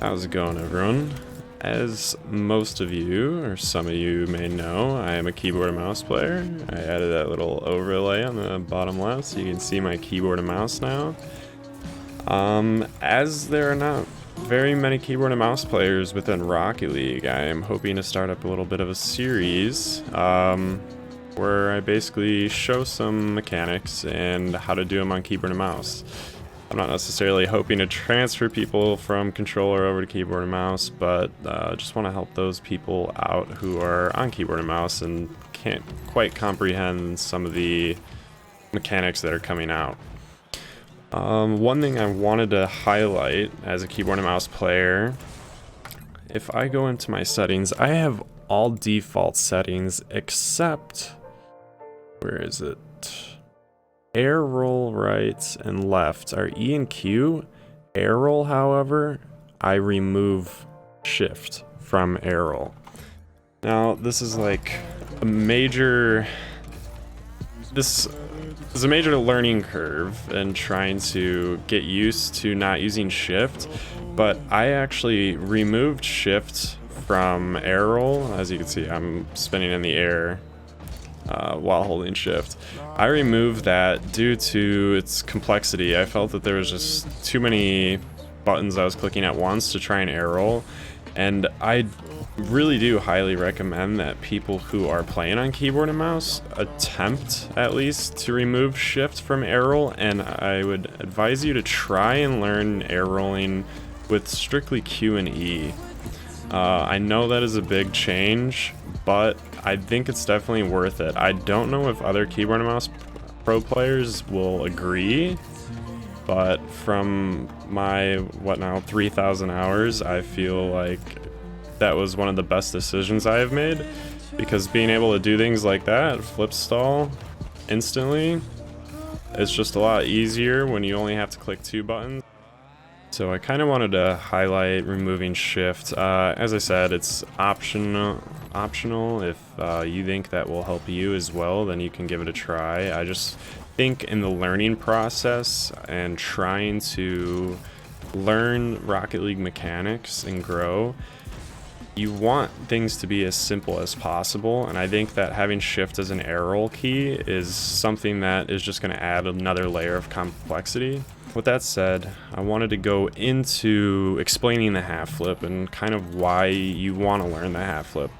How's it going, everyone? As most of you, or some of you may know, I am a keyboard and mouse player. I added that little overlay on the bottom left so you can see my keyboard and mouse now. As there are not very many keyboard and mouse players within Rocket League, I am hoping to start up a little bit of a series where I basically show some mechanics and how to do them on keyboard and mouse. I'm not necessarily hoping to transfer people from controller over to keyboard and mouse, but just want to help those people out who are on keyboard and mouse and can't quite comprehend some of the mechanics that are coming out. One thing I wanted to highlight as a keyboard and mouse player, if I go into my settings, I have all default settings except, where is it? Air roll right and left are E and Q. Air roll, however, I remove shift from air roll. Now, this is like a major... This is a major learning curve in trying to get used to not using shift, but I actually removed shift from air roll. As you can see, I'm spinning in the air while holding shift. I removed that due to its complexity. I felt that there was just too many buttons I was clicking at once to try and air roll, and I really do highly recommend that people who are playing on keyboard and mouse attempt at least to remove shift from air roll, and I would advise you to try and learn air rolling with strictly Q and E. I know that is a big change, but I think it's definitely worth it. I don't know if other keyboard and mouse pro players will agree, but from my, 3,000 hours, I feel like that was one of the best decisions I have made, because being able to do things like that, flip stall instantly, is just a lot easier when you only have to click 2 buttons. So I kind of wanted to highlight removing shift. As I said, it's optional. If you think that will help you as well, then you can give it a try. I just think in the learning process and trying to learn Rocket League mechanics and grow, you want things to be as simple as possible, and I think that having shift as an air roll key is something that is just going to add another layer of complexity. With that said, I wanted to go into explaining the half flip and kind of why you want to learn the half flip.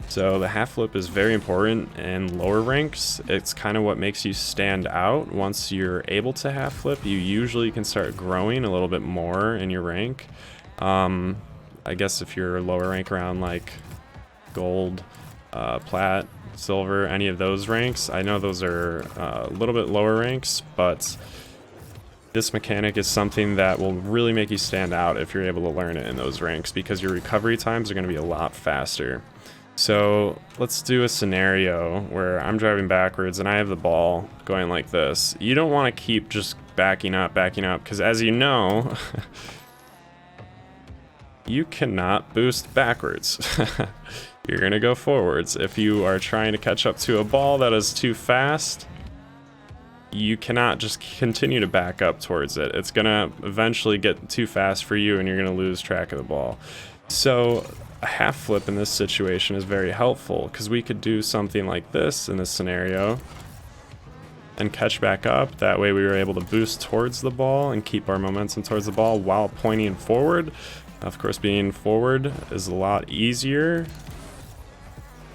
So the half flip is very important in lower ranks. It's kind of what makes you stand out. Once you're able to half flip, you usually can start growing a little bit more in your rank. I guess if you're lower rank around like gold, plat, silver, any of those ranks, I know those are a little bit lower ranks, but this mechanic is something that will really make you stand out if you're able to learn it in those ranks, because your recovery times are going to be a lot faster. So let's do a scenario where I'm driving backwards and I have the ball going like this. You don't want to keep just backing up, because as you know, you cannot boost backwards. You're going to go forwards. If you are trying to catch up to a ball that is too fast, you cannot just continue to back up towards it. It's gonna eventually get too fast for you and you're gonna lose track of the ball. So a half flip in this situation is very helpful, because we could do something like this in this scenario and catch back up. That way we were able to boost towards the ball and keep our momentum towards the ball while pointing forward. Of course, being forward is a lot easier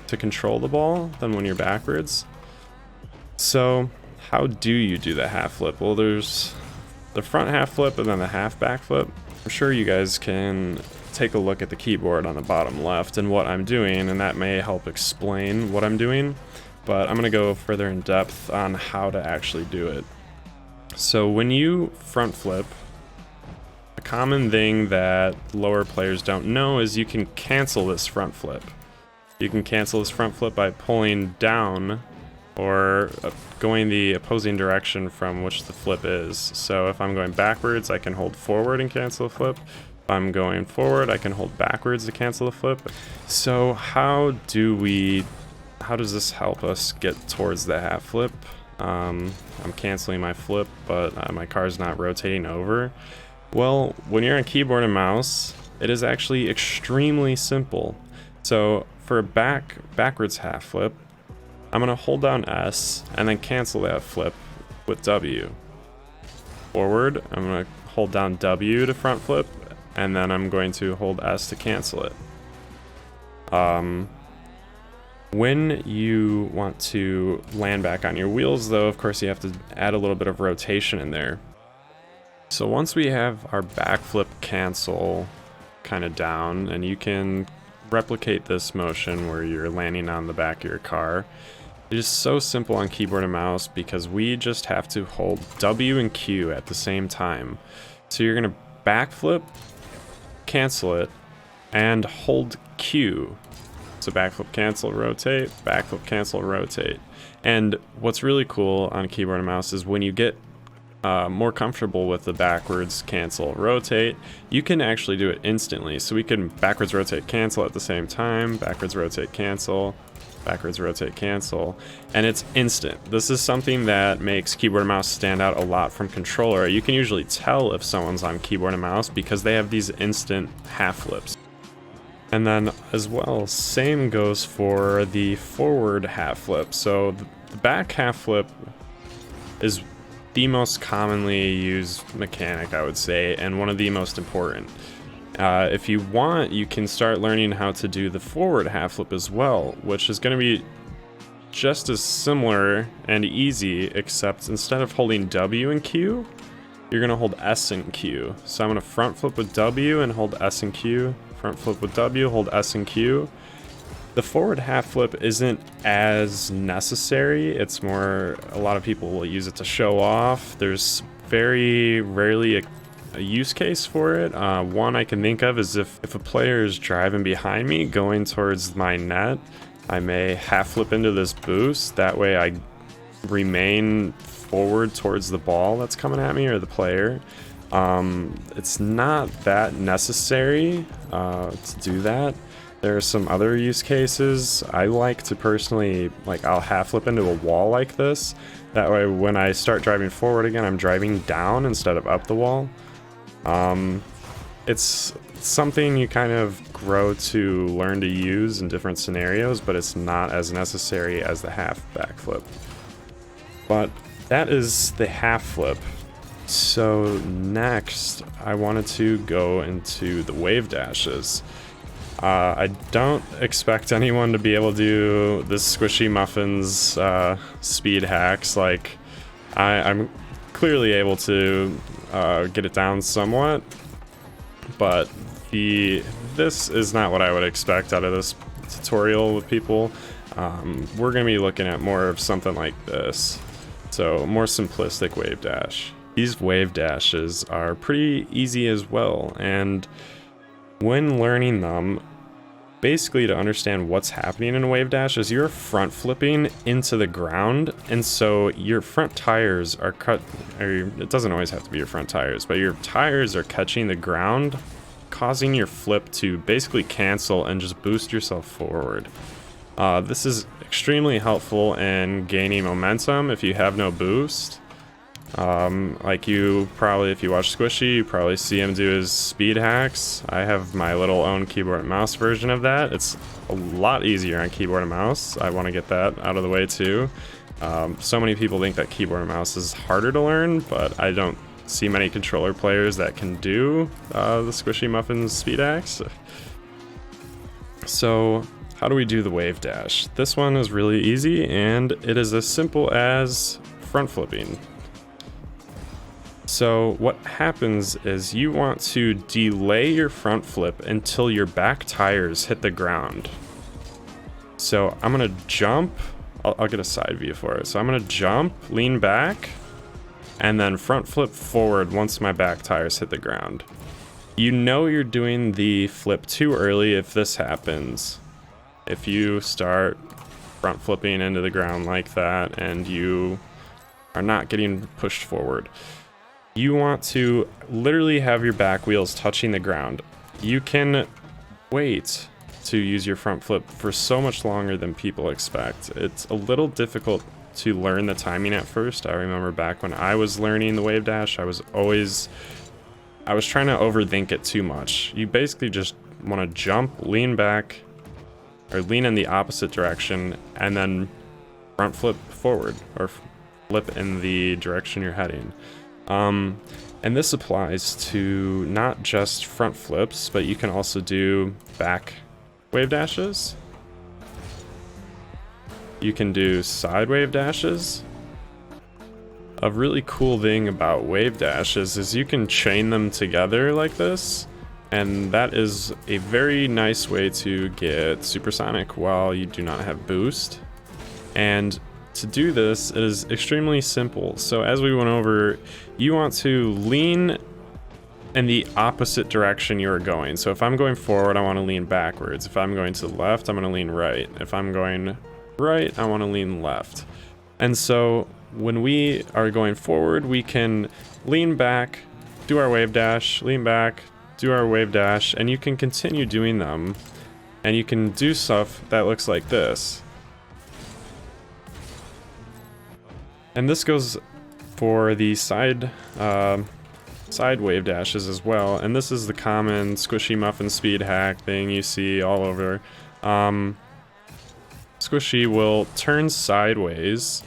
to control the ball than when you're backwards. So how do you do the half flip? Well, there's the front half flip and then the half back flip. I'm sure you guys can take a look at the keyboard on the bottom left and what I'm doing, and that may help explain what I'm doing, but I'm gonna go further in depth on how to actually do it. So when you front flip, a common thing that lower players don't know is you can cancel this front flip. You can cancel this front flip by pulling down or going the opposing direction from which the flip is. So if I'm going backwards, I can hold forward and cancel the flip. If I'm going forward, I can hold backwards to cancel the flip. So how does this help us get towards the half flip? I'm canceling my flip, but my car's not rotating over. Well, when you're on keyboard and mouse, it is actually extremely simple. So for a backwards half flip, I'm gonna hold down S and then cancel that flip with W. Forward, I'm gonna hold down W to front flip, and then I'm going to hold S to cancel it. When you want to land back on your wheels, though, of course you have to add a little bit of rotation in there. So once we have our backflip cancel kind of down, and you can replicate this motion where you're landing on the back of your car, it is so simple on keyboard and mouse because we just have to hold W and Q at the same time. So you're going to backflip, cancel it, and hold Q. So backflip, cancel, rotate, backflip, cancel, rotate. And what's really cool on keyboard and mouse is when you get more comfortable with the backwards, cancel, rotate, you can actually do it instantly. So we can backwards, rotate, cancel at the same time, backwards, rotate, cancel, backwards, rotate, cancel, and it's instant. This is something that makes keyboard and mouse stand out a lot from controller. You can usually tell if someone's on keyboard and mouse because they have these instant half flips. And then as well, same goes for the forward half flip. So the back half flip is the most commonly used mechanic, I would say, and one of the most important. If you want, you can start learning how to do the forward half flip as well, which is going to be just as similar and easy, except instead of holding W and Q, you're going to hold S and Q. So I'm going to front flip with W and hold S and Q, front flip with W, hold S and Q. The forward half flip isn't as necessary. It's more, a lot of people will use it to show off. There's very rarely a use case for it. One I can think of is if a player is driving behind me going towards my net, I may half flip into this boost. That way I remain forward towards the ball that's coming at me or the player. It's not that necessary to do that. There are some other use cases. I like to personally, I'll half flip into a wall like this. That way when I start driving forward again, I'm driving down instead of up the wall. It's something you kind of grow to learn to use in different scenarios, but it's not as necessary as the half backflip. But that is the half flip. So next, I wanted to go into the wave dashes. I don't expect anyone to be able to do this Squishymuffinz speed hacks. I'm clearly able to get it down somewhat, but this is not what I would expect out of this tutorial with people. We're going to be looking at more of something like this, so more simplistic wave dash. These wave dashes are pretty easy as well, and when learning them, basically to understand what's happening in a wave dash is you're front flipping into the ground, and so your front tires are it doesn't always have to be your front tires, but your tires are catching the ground, causing your flip to basically cancel and just boost yourself forward. This is extremely helpful in gaining momentum if you have no boost. If you watch Squishy, you probably see him do his speed hacks. I have my little own keyboard and mouse version of that. It's a lot easier on keyboard and mouse. I want to get that out of the way too. So many people think that keyboard and mouse is harder to learn, but I don't see many controller players that can do the Squishymuffinz speed hacks. So how do we do the wave dash? This one is really easy, and it is as simple as front flipping. So what happens is you want to delay your front flip until your back tires hit the ground. So I'm gonna jump, I'll get a side view for it. So I'm gonna jump, lean back, and then front flip forward once my back tires hit the ground. You know you're doing the flip too early if this happens. If you start front flipping into the ground like that and you are not getting pushed forward. You want to literally have your back wheels touching the ground. You can wait to use your front flip for so much longer than people expect. It's a little difficult to learn the timing at first. I remember back when I was learning the wave dash, I was always I was trying to overthink it too much. You basically just want to jump, lean back, or lean in the opposite direction, and then front flip forward, or flip in the direction you're heading. And this applies to not just front flips, but you can also do back wave dashes. You can do side wave dashes. A really cool thing about wave dashes is you can chain them together like this, and that is a very nice way to get supersonic while you do not have boost. And to do this, it is extremely simple. So as we went over, you want to lean in the opposite direction you're going. So if I'm going forward, I want to lean backwards. If I'm going to the left, I'm going to lean right. If I'm going right, I want to lean left. And so when we are going forward, we can lean back, do our wave dash, lean back, do our wave dash, and you can continue doing them. And you can do stuff that looks like this. And this goes for the side wave dashes as well. And this is the common Squishymuffinz speed hack thing you see all over. Squishy will turn sideways,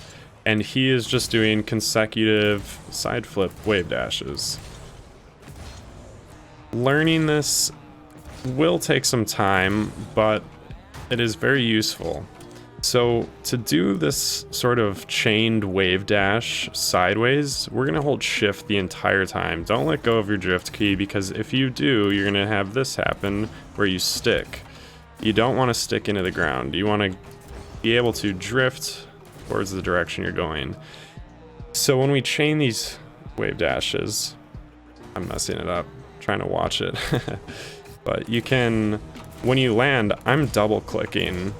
and he is just doing consecutive side flip wave dashes. Learning this will take some time, but it is very useful. So to do this sort of chained wave dash sideways, we're gonna hold shift the entire time. Don't let go of your drift key, because if you do, you're gonna have this happen where you stick. You don't want to stick into the ground. You want to be able to drift towards the direction you're going. So when we chain these wave dashes, I'm messing it up, trying to watch it. But you can, when you land, I'm double clicking.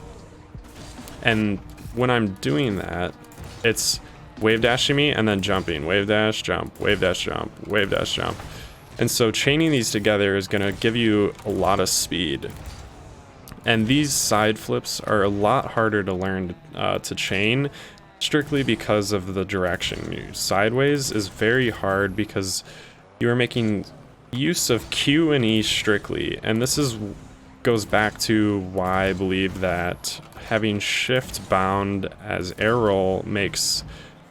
And when I'm doing that, it's wave dashing me and then jumping. Wave dash, jump, wave dash, jump, wave dash, jump. And so chaining these together is going to give you a lot of speed. And these side flips are a lot harder to learn to chain, strictly because of the direction. Sideways is very hard because you are making use of Q and E strictly. And this goes back to why I believe that having shift bound as air roll makes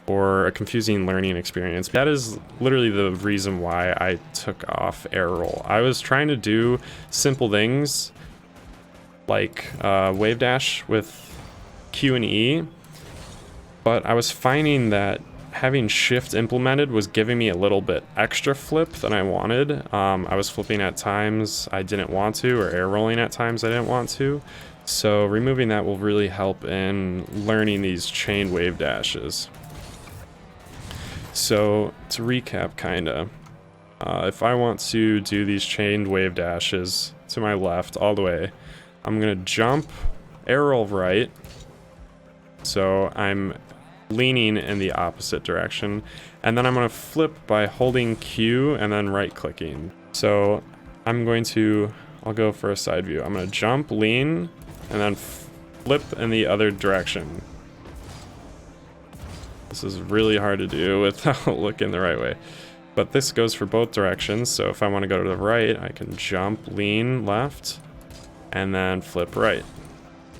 for a confusing learning experience. That is literally the reason why I took off air roll. I was trying to do simple things like wave dash with Q and E, but I was finding that having shift implemented was giving me a little bit extra flip than I wanted. I was flipping at times I didn't want to, or air rolling at times I didn't want to. So removing that will really help in learning these chain wave dashes. So to recap, kinda, if I want to do these chained wave dashes to my left all the way, I'm gonna jump, air roll right, so I'm leaning in the opposite direction, and then I'm gonna flip by holding Q and then right clicking. So I'll go for a side view. I'm gonna jump, lean, and then flip in the other direction. This is really hard to do without looking the right way, but this goes for both directions. So if I want to go to the right, I can jump, lean left, and then flip right.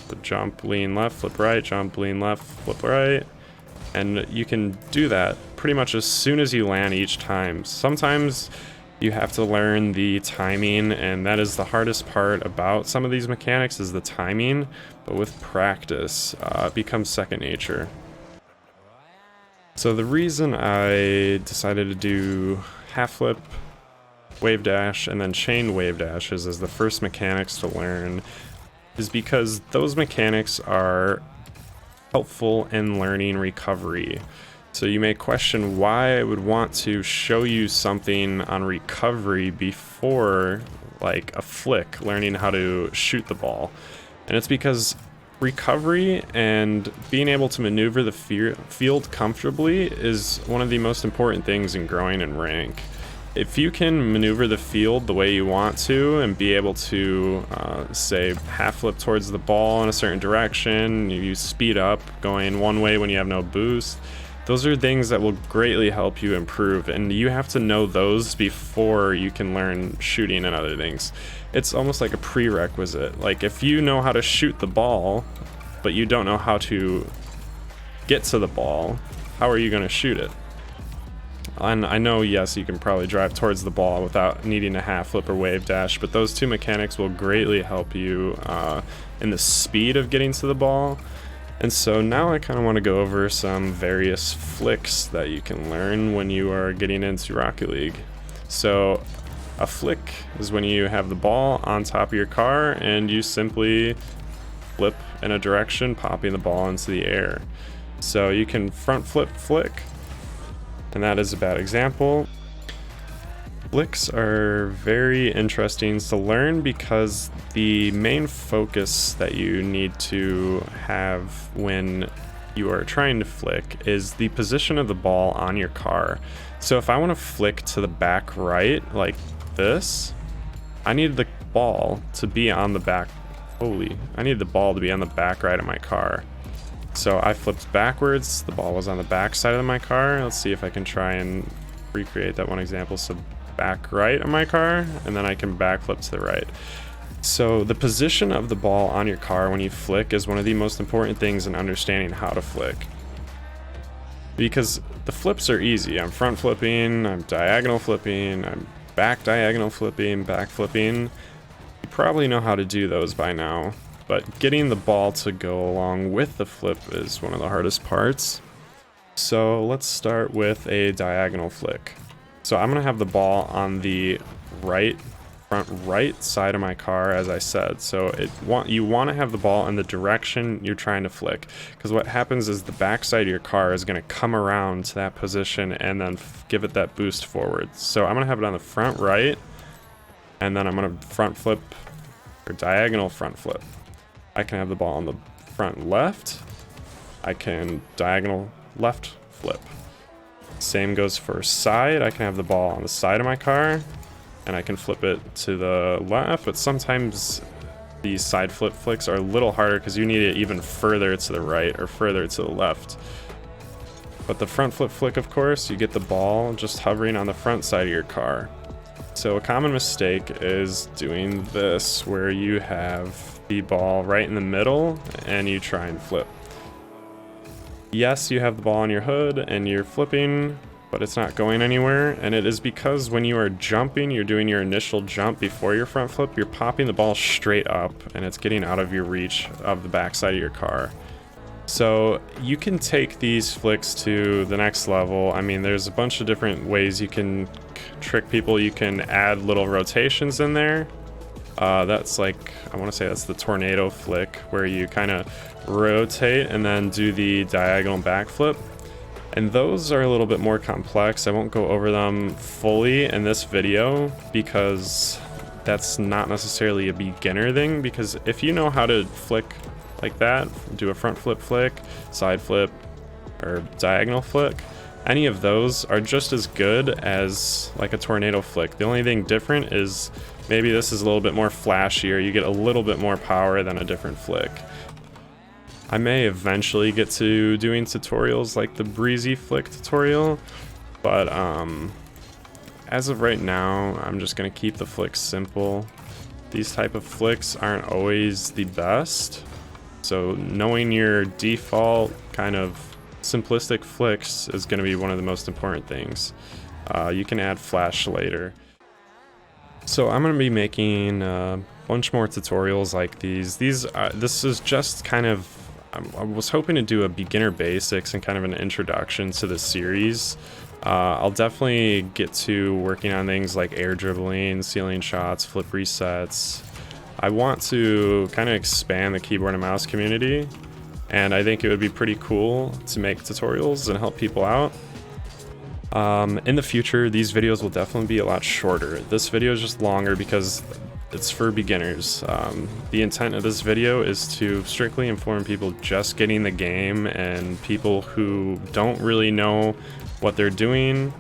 So jump, lean left, flip right, jump, lean left, flip right. And you can do that pretty much as soon as you land each time. Sometimes you have to learn the timing, and that is the hardest part about some of these mechanics, is the timing, but with practice, it becomes second nature. So the reason I decided to do half flip, wave dash, and then chain wave dashes as the first mechanics to learn is because those mechanics are helpful in learning recovery. So you may question why I would want to show you something on recovery before, like, a flick, learning how to shoot the ball. And it's because recovery and being able to maneuver the field comfortably is one of the most important things in growing in rank. If you can maneuver the field the way you want to and be able to, say, half flip towards the ball in a certain direction, you speed up going one way when you have no boost, Those are things that will greatly help you improve, and you have to know those before you can learn shooting and other things. It's almost like a prerequisite. Like if you know how to shoot the ball, but you don't know how to get to the ball, how are you going to shoot it? And I know, yes, you can probably drive towards the ball without needing a half flip or wave dash, but those two mechanics will greatly help you in the speed of getting to the ball. And so now I kind of want to go over some various flicks that you can learn when you are getting into Rocket League. So a flick is when you have the ball on top of your car and you simply flip in a direction, popping the ball into the air. So you can front flip flick, and that is a bad example. Flicks are very interesting to learn because the main focus that you need to have when you are trying to flick is the position of the ball on your car. So if I want to flick to the back right like this, I need the ball to be on the back. I need the ball to be on the back right of my car. So I flipped backwards, the ball was on the back side of my car. Let's see if I can try and recreate that one example. So back right of my car, and then I can backflip to the right. So the position of the ball on your car when you flick is one of the most important things in understanding how to flick. Because the flips are easy. I'm front flipping, I'm diagonal flipping, I'm back diagonal flipping, back flipping. You probably know how to do those by now, but getting the ball to go along with the flip is one of the hardest parts. So let's start with a diagonal flick. So I'm gonna have the ball on the front right side of my car, as I said. So you want to have the ball in the direction you're trying to flick, because what happens is the back side of your car is going to come around to that position and then give it that boost forward. So I'm gonna have it on the front right, and then I'm gonna front flip or diagonal front flip. I can have the ball on the front left. I can diagonal left flip. Same goes for side. I can have the ball on the side of my car and I can flip it to the left, but sometimes these side flip flicks are a little harder because you need it even further to the right or further to the left. But the front flip flick, of course, you get the ball just hovering on the front side of your car. So a common mistake is doing this, where you have the ball right in the middle and you try and flip. Yes, you have the ball on your hood and you're flipping, but it's not going anywhere, and it is because when you are jumping, you're doing your initial jump before your front flip, you're popping the ball straight up and it's getting out of your reach of the backside of your car. So you can take these flicks to the next level. I mean, there's a bunch of different ways you can trick people. You can add little rotations in there. That's like, I want to say that's the tornado flick, where you kind of rotate and then do the diagonal backflip. And those are a little bit more complex. I won't go over them fully in this video because that's not necessarily a beginner thing, because if you know how to flick like that, do a front flip flick, side flip, or diagonal flick, any of those are just as good as like a tornado flick. The only thing different is maybe this is a little bit more flashier. You get a little bit more power than a different flick. I may eventually get to doing tutorials like the breezy flick tutorial, but as of right now, I'm just gonna keep the flicks simple. These type of flicks aren't always the best, so knowing your default kind of simplistic flicks is gonna be one of the most important things. You can add flash later. So I'm gonna be making a bunch more tutorials like these. This is just kind of, I was hoping to do a beginner basics and kind of an introduction to the series. I'll definitely get to working on things like air dribbling, ceiling shots, flip resets. I want to kind of expand the keyboard and mouse community, and I think it would be pretty cool to make tutorials and help people out. In the future, these videos will definitely be a lot shorter. This video is just longer because it's for beginners. The intent of this video is to strictly inform people just getting the game and people who don't really know what they're doing.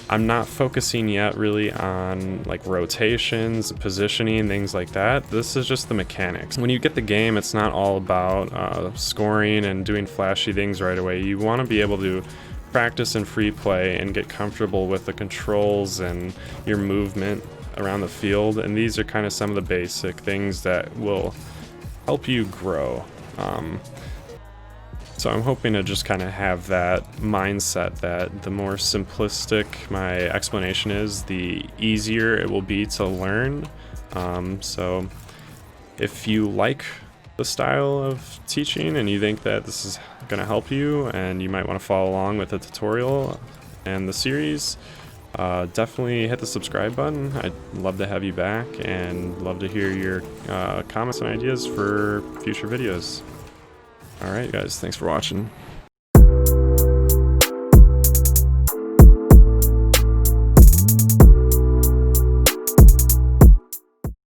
I'm not focusing yet really on like rotations, positioning, things like that. This is just the mechanics. When you get the game, it's not all about scoring and doing flashy things right away. You want to be able to practice in free play and get comfortable with the controls and your movement around the field, and these are kind of some of the basic things that will help you grow. So I'm hoping to just kind of have that mindset that the more simplistic my explanation is, the easier it will be to learn. So if you like the style of teaching and you think that this is going to help you and you might want to follow along with the tutorial and the series, definitely hit the subscribe button. I'd love to have you back and love to hear your comments and ideas for future videos. Alright guys, thanks for watching.